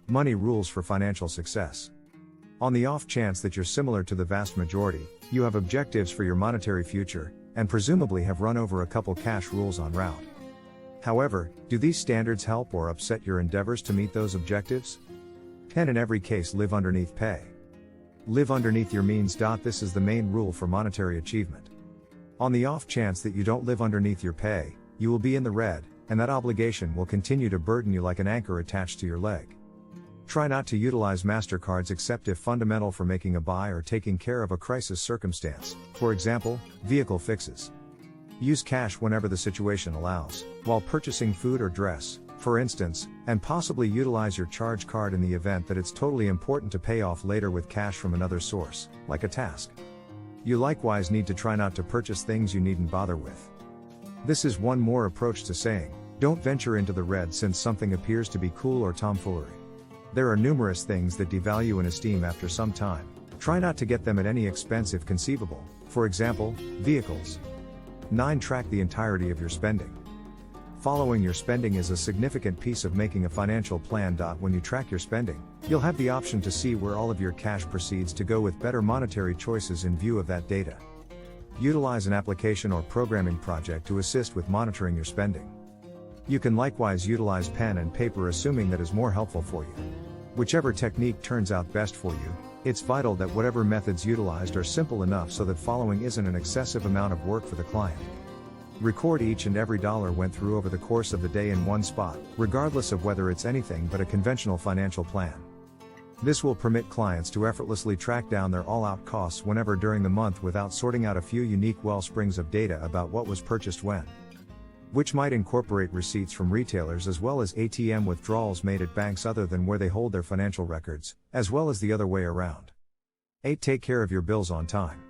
Money rules for financial success. On the off chance that you're similar to the vast majority, you have objectives for your monetary future, and presumably have run over a couple cash rules en route. However, do these standards help or upset your endeavors to meet those objectives? 10. In every case, live underneath pay. Live underneath your means. This is the main rule for monetary achievement. On the off chance that you don't live underneath your pay, you will be in the red, and that obligation will continue to burden you like an anchor attached to your leg. Try not to utilize MasterCards except if fundamental for making a buy or taking care of a crisis circumstance, for example, vehicle fixes. Use cash whenever the situation allows, while purchasing food or dress, for instance, and possibly utilize your charge card in the event that it's totally important to pay off later with cash from another source, like a task. You likewise need to try not to purchase things you needn't bother with. This is one more approach to saying, don't venture into the red since something appears to be cool or tomfoolery. There are numerous things that devalue in esteem after some time. Try not to get them at any expense if conceivable, for example, vehicles. 9. Track the entirety of your spending. Following your spending is a significant piece of making a financial plan. When you track your spending, you'll have the option to see where all of your cash proceeds to go with better monetary choices in view of that data. Utilize an application or programming project to assist with monitoring your spending. You can likewise utilize pen and paper, assuming that is more helpful for you. Whichever technique turns out best for you, it's vital that whatever methods utilized are simple enough so that following isn't an excessive amount of work for the client. Record each and every dollar went through over the course of the day in one spot, regardless of whether it's anything but a conventional financial plan. This will permit clients to effortlessly track down their all-out costs whenever during the month without sorting out a few unique well springs of data about what was purchased when. Which might incorporate receipts from retailers as well as ATM withdrawals made at banks other than where they hold their financial records, as well as the other way around. 8. Take care of your bills on time.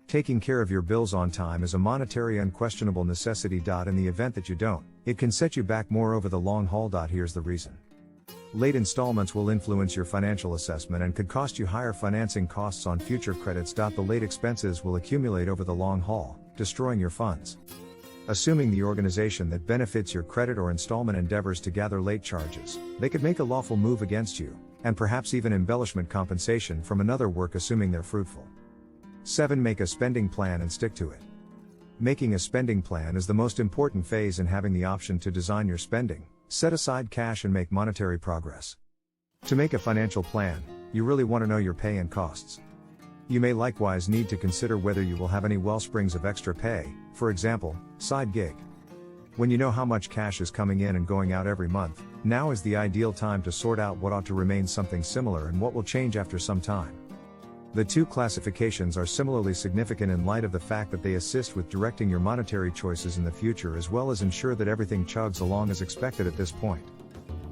Taking care of your bills on time is a monetary unquestionable necessity. In the event that you don't, it can set you back more over the long haul. Here's the reason. Late installments will influence your financial assessment and could cost you higher financing costs on future credits. The late expenses will accumulate over the long haul, destroying your funds. Assuming the organization that benefits your credit or installment endeavors to gather late charges, they could make a lawful move against you, and perhaps even embellishment compensation from another work, assuming they're fruitful. 7. Make a spending plan and stick to it. Making a spending plan is the most important phase in having the option to design your spending, set aside cash and make monetary progress. To make a financial plan, you really want to know your pay and costs. You may likewise need to consider whether you will have any well springs of extra pay, for example, side gig. When you know how much cash is coming in and going out every month, now is the ideal time to sort out what ought to remain something similar and what will change after some time. The two classifications are similarly significant in light of the fact that they assist with directing your monetary choices in the future as well as ensure that everything chugs along as expected at this point.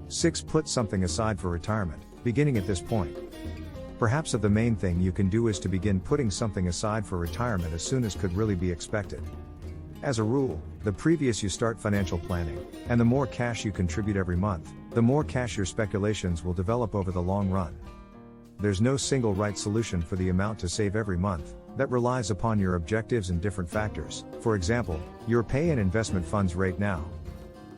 6. Put something aside for retirement, beginning at this point. Perhaps the main thing you can do is to begin putting something aside for retirement as soon as could really be expected. As a rule, the previous you start financial planning, and the more cash you contribute every month, the more cash your speculations will develop over the long run. There's no single right solution for the amount to save every month. That relies upon your objectives and different factors, for example, your pay and investment funds rate now.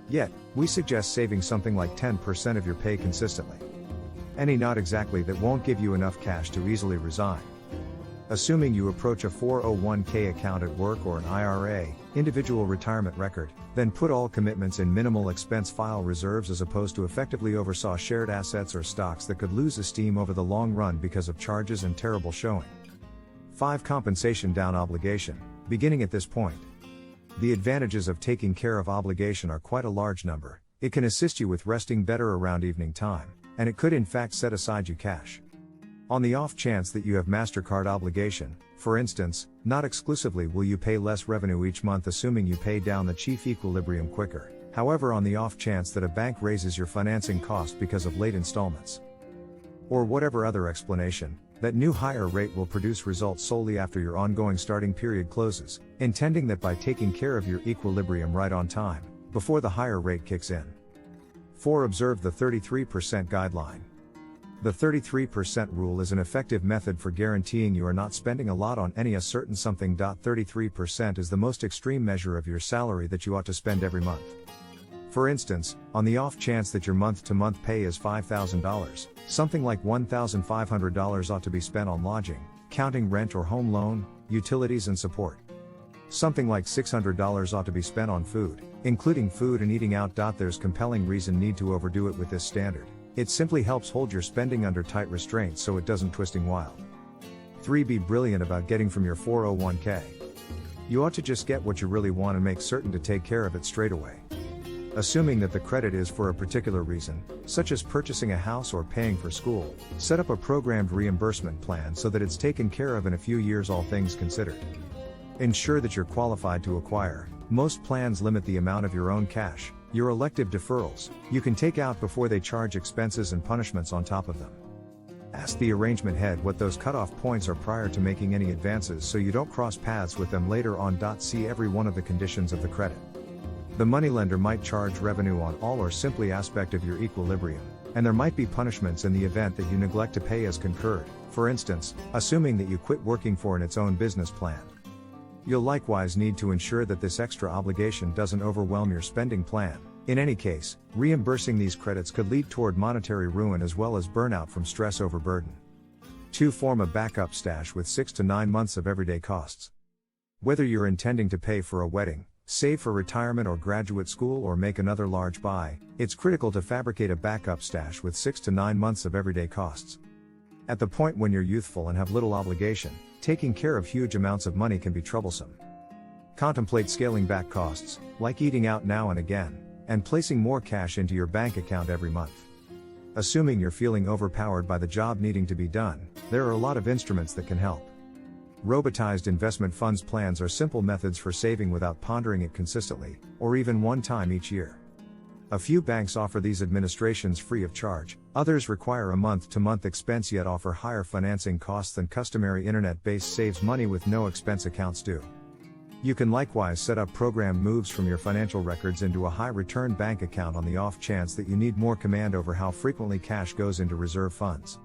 Yet, we suggest saving something like 10% of your pay consistently. Not exactly that won't give you enough cash to easily resign. Assuming you approach a 401k account at work or an IRA, individual retirement record, then put all commitments in minimal expense file reserves as opposed to effectively oversaw shared assets or stocks that could lose esteem over the long run because of charges and terrible showing. 5. Compensation down obligation, beginning at this point. The advantages of taking care of obligation are quite a large number. It can assist you with resting better around evening time, and it could in fact set aside you cash. On the off chance that you have MasterCard obligation, for instance, not exclusively will you pay less revenue each month assuming you pay down the chief equilibrium quicker. However, on the off chance that a bank raises your financing cost because of late installments, or whatever other explanation, that new higher rate will produce results solely after your ongoing starting period closes, intending that by taking care of your equilibrium right on time, before the higher rate kicks in. 4. Observe the 33% guideline. The 33% rule is an effective method for guaranteeing you are not spending a lot on any a certain something. 33% is the most extreme measure of your salary that you ought to spend every month. For instance, on the off chance that your month-to-month pay is $5,000, something like $1,500 ought to be spent on lodging, counting rent or home loan, utilities and support. Something like $600 ought to be spent on food, including food and eating out. There's compelling reason need to overdo it with this standard. It simply helps hold your spending under tight restraints so it doesn't twisting wild. 3. Be brilliant about getting from your 401k. You ought to just get what you really want and make certain to take care of it straight away. Assuming that the credit is for a particular reason, such as purchasing a house or paying for school, set up a programmed reimbursement plan so that it's taken care of in a few years, all things considered. Ensure that you're qualified to acquire. Most plans limit the amount of your own cash, your elective deferrals, you can take out before they charge expenses and punishments on top of them. Ask the arrangement head what those cutoff points are prior to making any advances so you don't cross paths with them later on. See every one of the conditions of the credit. The moneylender might charge revenue on all or simply aspect of your equilibrium, and there might be punishments in the event that you neglect to pay as concurred, for instance, assuming that you quit working for its own business plan. You'll likewise need to ensure that this extra obligation doesn't overwhelm your spending plan. In any case, reimbursing these credits could lead toward monetary ruin as well as burnout from stress overburden. 2. Form a backup stash with 6 to 9 months of everyday costs. Whether you're intending to pay for a wedding, save for retirement or graduate school, or make another large buy, it's critical to fabricate a backup stash with 6 to 9 months of everyday costs. At the point when you're youthful and have little obligation, taking care of huge amounts of money can be troublesome. Contemplate scaling back costs, like eating out now and again, and placing more cash into your bank account every month. Assuming you're feeling overpowered by the job needing to be done, there are a lot of instruments that can help. Robotized investment funds plans are simple methods for saving without pondering it consistently, or even one time each year. A few banks offer these administrations free of charge, others require a month-to-month expense yet offer higher financing costs than customary internet-based saves money with no expense accounts do. You can likewise set up programmed moves from your financial records into a high-return bank account on the off chance that you need more command over how frequently cash goes into reserve funds.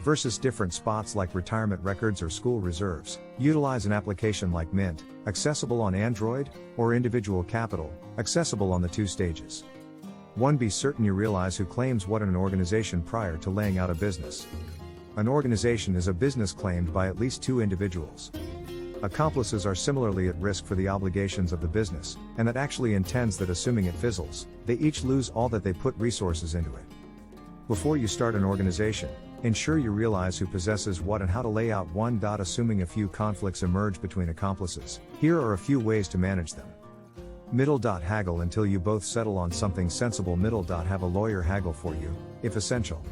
Versus different spots like retirement records or school reserves, utilize an application like Mint, accessible on Android, or Individual Capital, accessible on the 2 stages. 1. Be certain you realize who claims what in an organization prior to laying out a business. An organization is a business claimed by at least 2 individuals. Accomplices are similarly at risk for the obligations of the business, and that actually intends that assuming it fizzles, they each lose all that they put resources into it. Before you start an organization, ensure you realize who possesses what and how to lay out one. Assuming a few conflicts emerge between accomplices, here are a few ways to manage them. Middle. Haggle until you both settle on something sensible. Middle. Have a lawyer haggle for you, if essential.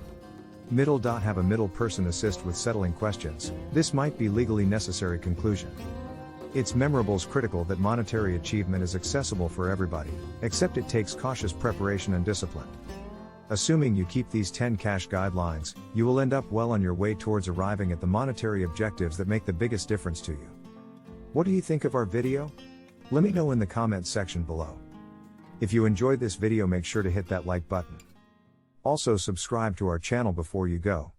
Middle. Have a middle person assist with settling questions, this might be legally necessary. Conclusion. It's memorables critical that monetary achievement is accessible for everybody, except it takes cautious preparation and discipline. Assuming you keep these 10 cash guidelines, you will end up well on your way towards arriving at the monetary objectives that make the biggest difference to you. What do you think of our video? Let me know in the comments section below. If you enjoyed this video, make sure to hit that like button. Also subscribe to our channel before you go.